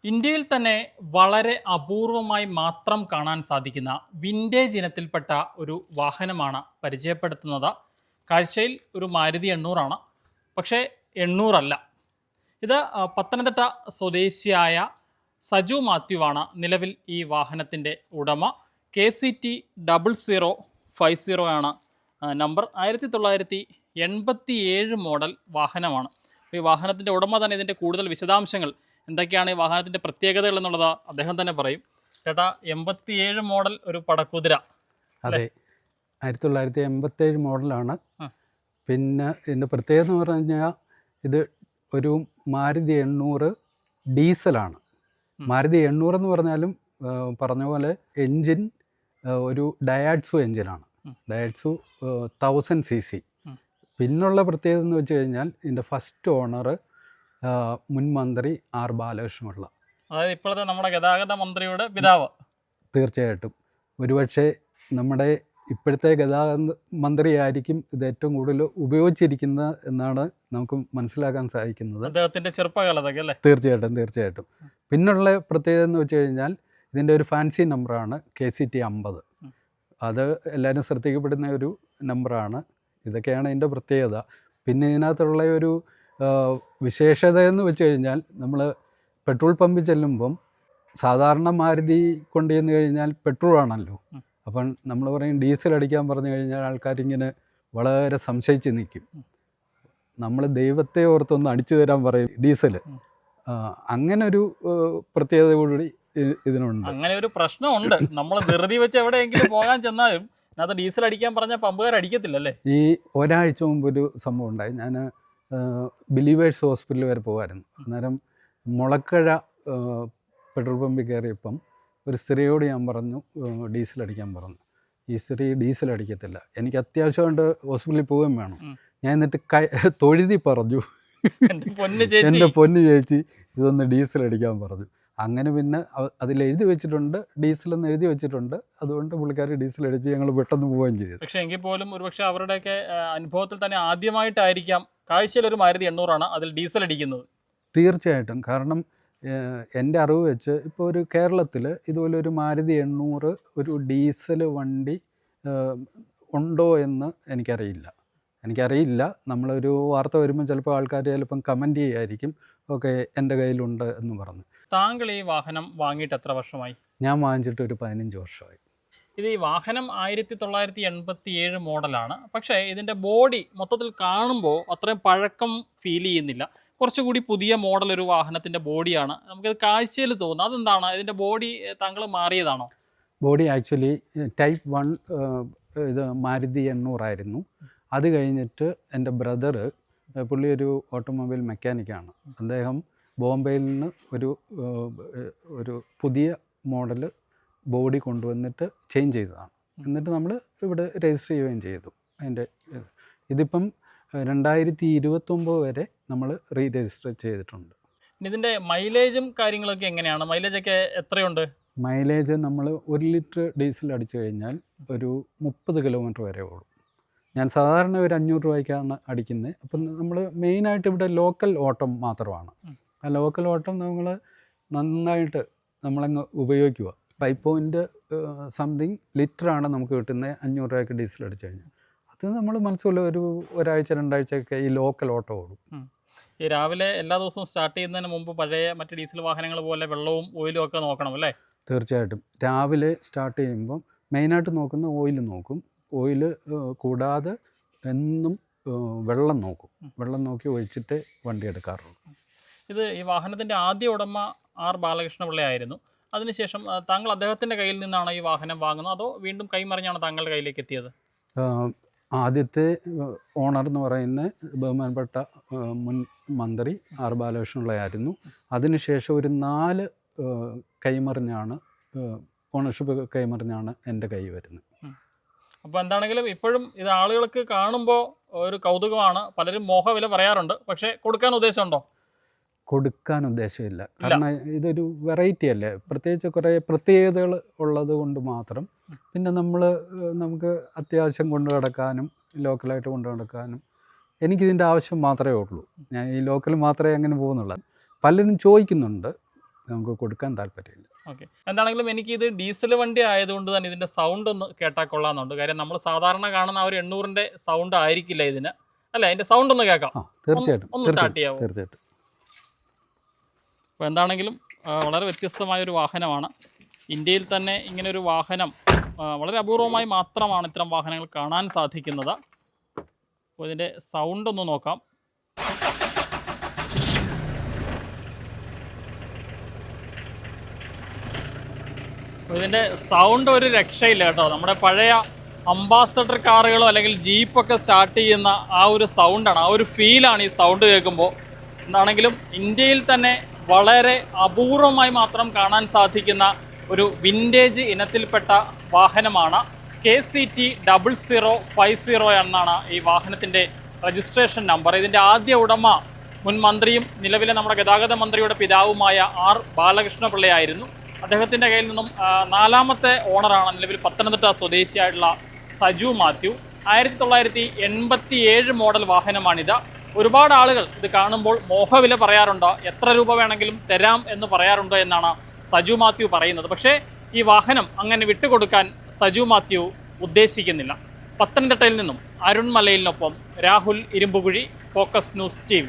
ഇന്ത്യയിൽ തന്നെ വളരെ അപൂർവമായി മാത്രം കാണാൻ സാധിക്കുന്ന വിൻറ്റേജ് ഇനത്തിൽപ്പെട്ട ഒരു വാഹനമാണ് പരിചയപ്പെടുത്തുന്നത്. കാഴ്ചയിൽ ഒരു മാരുതി 800 പക്ഷേ 800 അല്ല. ഇത് പത്തനംതിട്ട സ്വദേശിയായ സജു മാത്യുവാണ് നിലവിൽ ഈ വാഹനത്തിൻ്റെ ഉടമ. KCT 0050 ആണ് നമ്പർ. 1987 മോഡൽ വാഹനമാണ്. ഈ വാഹനത്തിൻ്റെ ഉടമ തന്നെ ഇതിൻ്റെ കൂടുതൽ വിശദാംശങ്ങൾ എന്തൊക്കെയാണ് ഈ വാഹനത്തിൻ്റെ പ്രത്യേകതകൾ എന്നുള്ളത് അദ്ദേഹം തന്നെ പറയും. ചേട്ടാ, 87 മോഡൽ ഒരു പടക്കുതിര. അതെ, 1987 മോഡലാണ്. പിന്നെ ഇതിൻ്റെ പ്രത്യേകത എന്ന് പറഞ്ഞു കഴിഞ്ഞാൽ ഇത് ഒരു മാരുതി 800 ഡീസലാണ്. മാരുതി 800 എന്ന് പറഞ്ഞാലും പറഞ്ഞ പോലെ എൻജിൻ ഒരു ഡയാഡ്സു എൻജിനാണ്. ഡയാഡ്സു 1000 cc. പിന്നുള്ള പ്രത്യേകത എന്ന് വെച്ച് കഴിഞ്ഞാൽ ഇതിൻ്റെ ഫസ്റ്റ് ഓണർ മുൻ മന്ത്രി ആർ ബാലകൃഷ്ണപിള്ള, അതായത് ഇപ്പോഴത്തെ നമ്മുടെ ഗതാഗത മന്ത്രിയുടെ പിതാവ്. തീർച്ചയായിട്ടും ഒരുപക്ഷെ നമ്മുടെ ഇപ്പോഴത്തെ ഗതാഗത മന്ത്രിയായിരിക്കും ഇത് ഏറ്റവും കൂടുതൽ ഉപയോഗിച്ചിരിക്കുന്നത് എന്നാണ് നമുക്ക് മനസ്സിലാക്കാൻ സാധിക്കുന്നത്. അദ്ദേഹത്തിൻ്റെ ചെറുപ്പകാലത്തൊക്കെ അല്ലേ? തീർച്ചയായിട്ടും. പിന്നുള്ള പ്രത്യേകത എന്ന് വെച്ച് കഴിഞ്ഞാൽ ഇതിൻ്റെ ഒരു ഫാൻസി നമ്പറാണ് KCT 50. അത് എല്ലാവരും ശ്രദ്ധിക്കപ്പെടുന്ന ഒരു നമ്പറാണ്. ഇതൊക്കെയാണ് ഇതിൻ്റെ പ്രത്യേകത. പിന്നെ ഇതിനകത്തുള്ള ഒരു വിശേഷത എന്ന് വെച്ച് കഴിഞ്ഞാൽ നമ്മൾ പെട്രോൾ പമ്പിൽ ചെല്ലുമ്പം സാധാരണ മാരുതി കൊണ്ടുചെന്ന് കഴിഞ്ഞാൽ പെട്രോൾ ആണല്ലോ. അപ്പം നമ്മൾ പറയും ഡീസൽ അടിക്കാൻ പറഞ്ഞു കഴിഞ്ഞാൽ ആൾക്കാരിങ്ങനെ വളരെ സംശയിച്ച് നിൽക്കും. നമ്മൾ ദൈവത്തെ ഓർത്തൊന്ന് അടിച്ചു തരാൻ പറയും ഡീസൽ. അങ്ങനെ ഒരു പ്രത്യേകത കൂടി ഇതിനുണ്ട്. അങ്ങനെ ഒരു പ്രശ്നമുണ്ട്. നമ്മൾ ധൃതി വെച്ച് എവിടെയെങ്കിലും പോകാൻ ചെന്നാലും അത് ഡീസൽ അടിക്കാൻ പറഞ്ഞാൽ പമ്പുകാർ അടിക്കത്തില്ലല്ലേ? ഈ ഒരാഴ്ച മുമ്പ് ഒരു സംഭവം ഉണ്ടായി. ഞാൻ ബിലീവേഴ്സ് ഹോസ്പിറ്റൽ വരെ പോകുമായിരുന്നു. അന്നേരം മുളക്കഴ പെട്രോൾ പമ്പിൽ കയറിയപ്പം ഒരു സ്ത്രീയോട് ഞാൻ പറഞ്ഞു ഡീസൽ അടിക്കാൻ പറഞ്ഞു. ഈ സ്ത്രീ ഡീസൽ അടിക്കത്തില്ല. എനിക്ക് അത്യാവശ്യമായിട്ട് ഹോസ്പിറ്റലിൽ പോവുകയും വേണം. ഞാൻ എന്നിട്ട് തൊഴുതി പറഞ്ഞു, എൻ്റെ പൊന്ന് ചേച്ചി ഇതൊന്ന് ഡീസൽ അടിക്കാൻ പറഞ്ഞു. അങ്ങനെ പിന്നെ അതിലെഴുതി വെച്ചിട്ടുണ്ട്, ഡീസലെന്ന് എഴുതി വെച്ചിട്ടുണ്ട്. അതുകൊണ്ട് പുള്ളിക്കാർ ഡീസൽ അടിച്ച് ഞങ്ങൾ പെട്ടെന്ന് പോവുകയും ചെയ്തു. പക്ഷേ എങ്കിൽ പോലും ഒരുപക്ഷെ അവരുടെയൊക്കെ അനുഭവത്തിൽ തന്നെ ആദ്യമായിട്ടായിരിക്കാം കാഴ്ചയിൽ ഒരു മാരുതി 800 അതിൽ ഡീസൽ അടിക്കുന്നത്. തീർച്ചയായിട്ടും. കാരണം എൻ്റെ അറിവ് വെച്ച് ഇപ്പോൾ ഒരു കേരളത്തിൽ ഇതുപോലെ ഒരു മാരുതി 800 ഒരു ഡീസൽ വണ്ടി ഉണ്ടോ എന്ന് എനിക്കറിയില്ല. നമ്മളൊരു വാർത്ത വരുമ്പോൾ ചിലപ്പോൾ ആൾക്കാർ ചിലപ്പം കമൻറ്റ് ചെയ്യുമായിരിക്കും, ഓക്കെ എൻ്റെ കയ്യിലുണ്ട് എന്ന് പറഞ്ഞു. താങ്കൾ ഈ വാഹനം വാങ്ങിയിട്ട് എത്ര വർഷമായി? ഞാൻ വാങ്ങിച്ചിട്ട് ഒരു 15 വർഷമായി. ഇത് ഈ വാഹനം 1987 മോഡലാണ്. പക്ഷേ ഇതിൻ്റെ ബോഡി മൊത്തത്തിൽ കാണുമ്പോൾ അത്രയും പഴക്കം ഫീൽ ചെയ്യുന്നില്ല. കുറച്ചുകൂടി പുതിയ മോഡൽ ഒരു വാഹനത്തിൻ്റെ ബോഡിയാണ് നമുക്കത് കാഴ്ചയിൽ തോന്നുന്നത്. അതെന്താണ്? ഇതിൻ്റെ ബോഡി താങ്കൾ മാറിയതാണോ? ബോഡി ആക്ച്വലി ടൈപ്പ് 1 ഇത് മാരുതി 800 ആയിരുന്നു. അത് കഴിഞ്ഞിട്ട് എൻ്റെ ബ്രദർ, പുള്ളി ഒരു ഓട്ടോമൊബൈൽ മെക്കാനിക്കാണ്. അദ്ദേഹം ബോംബെയിൽ നിന്ന് ഒരു പുതിയ മോഡൽ ബോഡി കൊണ്ടുവന്നിട്ട് ചേഞ്ച് ചെയ്തതാണ്. എന്നിട്ട് നമ്മൾ ഇവിടെ രജിസ്റ്റർ ചെയ്യുകയും ചെയ്തു. ഇതിപ്പം 2029 വരെ നമ്മൾ റീ രജിസ്റ്റർ ചെയ്തിട്ടുണ്ട്. ഇതിൻ്റെ മൈലേജും കാര്യങ്ങളൊക്കെ എങ്ങനെയാണ്? മൈലേജൊക്കെ എത്രയുണ്ട്? മൈലേജ് നമ്മൾ 1 ലിറ്റർ ഡീസൽ അടിച്ചു കഴിഞ്ഞാൽ ഒരു 30 കിലോമീറ്റർ വരെ ഓടും. ഞാൻ സാധാരണ ഒരു 500 രൂപയ്ക്കാണ് അടിക്കുന്നത്. അപ്പം നമ്മൾ മെയിനായിട്ട് ഇവിടെ ലോക്കൽ ഓട്ടം മാത്രമാണ്. ആ ലോക്കൽ ഓട്ടം നമ്മൾ നന്നായിട്ട് നമ്മളങ്ങ് ഉപയോഗിക്കുക. 5.something ലിറ്ററാണ് നമുക്ക് കിട്ടുന്നത് 500 രൂപയ്ക്ക് ഡീസൽ അടിച്ചു കഴിഞ്ഞാൽ. അത് നമ്മൾ മനസ്സിലുള്ള ഒരാഴ്ച 2 ആഴ്ചയൊക്കെ ഈ ലോക്കൽ ഓട്ടം ഓടും. ഈ രാവിലെ എല്ലാ ദിവസവും സ്റ്റാർട്ട് ചെയ്യുന്നതിന് മുമ്പ് പഴയ മറ്റ് ഡീസൽ വാഹനങ്ങൾ പോലെ വെള്ളവും ഓയിലും ഒക്കെ നോക്കണം അല്ലേ? തീർച്ചയായിട്ടും. രാവിലെ സ്റ്റാർട്ട് ചെയ്യുമ്പം മെയിനായിട്ട് നോക്കുന്ന ഓയിൽ നോക്കും. ഓയിൽ കൂടാതെ എന്നും വെള്ളം നോക്കി ഒഴിച്ചിട്ട് വണ്ടി എടുക്കാറുള്ളൂ. ഇത് ഈ വാഹനത്തിൻ്റെ ആദ്യ ഉടമ ആർ ബാലകൃഷ്ണപിള്ളയായിരുന്നു. അതിനുശേഷം താങ്കൾ അദ്ദേഹത്തിൻ്റെ കയ്യിൽ നിന്നാണ് ഈ വാഹനം വാങ്ങുന്നത്, അതോ വീണ്ടും കൈമറിഞ്ഞാണ് താങ്കളുടെ കയ്യിലേക്ക് എത്തിയത്? ആദ്യത്തെ ഓണർ എന്ന് പറയുന്ന ബഹുമാനപ്പെട്ട മുൻ മന്ത്രി ആർ ബാലകൃഷ്ണപിള്ളയായിരുന്നു. അതിനുശേഷം ഒരു 4 കൈമറിഞ്ഞാണ് ഓണർഷിപ്പ് കൈമറിഞ്ഞാണ് എൻ്റെ കൈ വരുന്നത്. അപ്പോൾ എന്താണെങ്കിലും ഇപ്പോഴും ഇത് ആളുകൾക്ക് കാണുമ്പോൾ ഒരു കൗതുകമാണ്. പലരും മോഹവില പറയാറുണ്ട്. പക്ഷേ കൊടുക്കാൻ ഉദ്ദേശമുണ്ടോ? കൊടുക്കാൻ ഉദ്ദേശമില്ല. കാരണം ഇതൊരു വെറൈറ്റി അല്ലേ, പ്രത്യേകിച്ച് കുറേ പ്രത്യേകതകൾ ഉള്ളത് കൊണ്ട് മാത്രം. പിന്നെ നമുക്ക് അത്യാവശ്യം കൊണ്ടു നടക്കാനും ലോക്കലായിട്ട് കൊണ്ടു നടക്കാനും എനിക്കിതിൻ്റെ ആവശ്യം മാത്രമേ ഉള്ളൂ. ഞാൻ ഈ ലോക്കൽ മാത്രമേ അങ്ങനെ പോകുന്നുള്ളൂ. പലരും ചോദിക്കുന്നുണ്ട് നമുക്ക് കൊടുക്കാൻ താല്പര്യമില്ല. ഓക്കെ, എന്താണെങ്കിലും എനിക്കിത് ഡീസൽ വണ്ടി ആയതുകൊണ്ട് തന്നെ ഇതിൻ്റെ സൗണ്ട് ഒന്ന് കേട്ടാൽ കൊള്ളാമെന്നുണ്ട്. കാര്യം നമ്മൾ സാധാരണ കാണുന്ന ആ ഒരു 800-ൻ്റെ സൗണ്ട് ആയിരിക്കില്ല ഇതിന്, അല്ല അതിൻ്റെ സൗണ്ട് ഒന്ന് കേൾക്കാം. തീർച്ചയായിട്ടും ഒന്ന് സ്റ്റാർട്ട് ചെയ്യാമോ? തീർച്ചയായിട്ടും. അപ്പോൾ എന്താണെങ്കിലും വളരെ വ്യത്യസ്തമായൊരു വാഹനമാണ്. ഇന്ത്യയിൽ തന്നെ ഇങ്ങനൊരു വാഹനം വളരെ അപൂർവമായി മാത്രമാണ് ഇത്തരം വാഹനങ്ങൾ കാണാൻ സാധിക്കുന്നത്. അപ്പോൾ ഇതിൻ്റെ സൗണ്ട് ഒന്ന് നോക്കാം. ഇതിൻ്റെ സൗണ്ട് ഒരു രക്ഷയില്ല കേട്ടോ. നമ്മുടെ പഴയ അംബാസഡർ കാറുകളോ അല്ലെങ്കിൽ ജീപ്പൊക്കെ സ്റ്റാർട്ട് ചെയ്യുന്ന ആ ഒരു സൗണ്ടാണ്, ആ ഒരു ഫീലാണ് ഈ സൗണ്ട് കേൾക്കുമ്പോൾ. എന്താണെങ്കിലും ഇന്ത്യയിൽ തന്നെ വളരെ അപൂർവമായി മാത്രം കാണാൻ സാധിക്കുന്ന ഒരു വിൻറ്റേജ് ഇനത്തിൽപ്പെട്ട വാഹനമാണ് KCT 0050 എന്നാണ് ഈ വാഹനത്തിൻ്റെ രജിസ്ട്രേഷൻ നമ്പർ. ഇതിൻ്റെ ആദ്യ ഉടമ മുൻ മന്ത്രിയും നിലവിലെ നമ്മുടെ ഗതാഗത മന്ത്രിയുടെ പിതാവുമായ R. ബാലകൃഷ്ണപിള്ളയായിരുന്നു. അദ്ദേഹത്തിൻ്റെ കയ്യിൽ നിന്നും 4ാമത്തെ ഓണറാണ് നിലവിൽ പത്തനംതിട്ട സ്വദേശിയായിട്ടുള്ള സജു മാത്യു. 1987 മോഡൽ വാഹനമാണിത്. ഒരുപാട് ആളുകൾ ഇത് കാണുമ്പോൾ മോഹവില പറയാറുണ്ട്, എത്ര രൂപ വേണമെങ്കിലും തരാം എന്ന് പറയാറുണ്ട് എന്നാണ് സജു മാത്യു പറയുന്നത്. പക്ഷേ ഈ വാഹനം അങ്ങനെ വിട്ടുകൊടുക്കാൻ സജു മാത്യു ഉദ്ദേശിക്കുന്നില്ല. പത്തനംതിട്ടയിൽ നിന്നും അരുൺ മലയിലിനൊപ്പം Rahul Irumpukuzhi, focus news TV.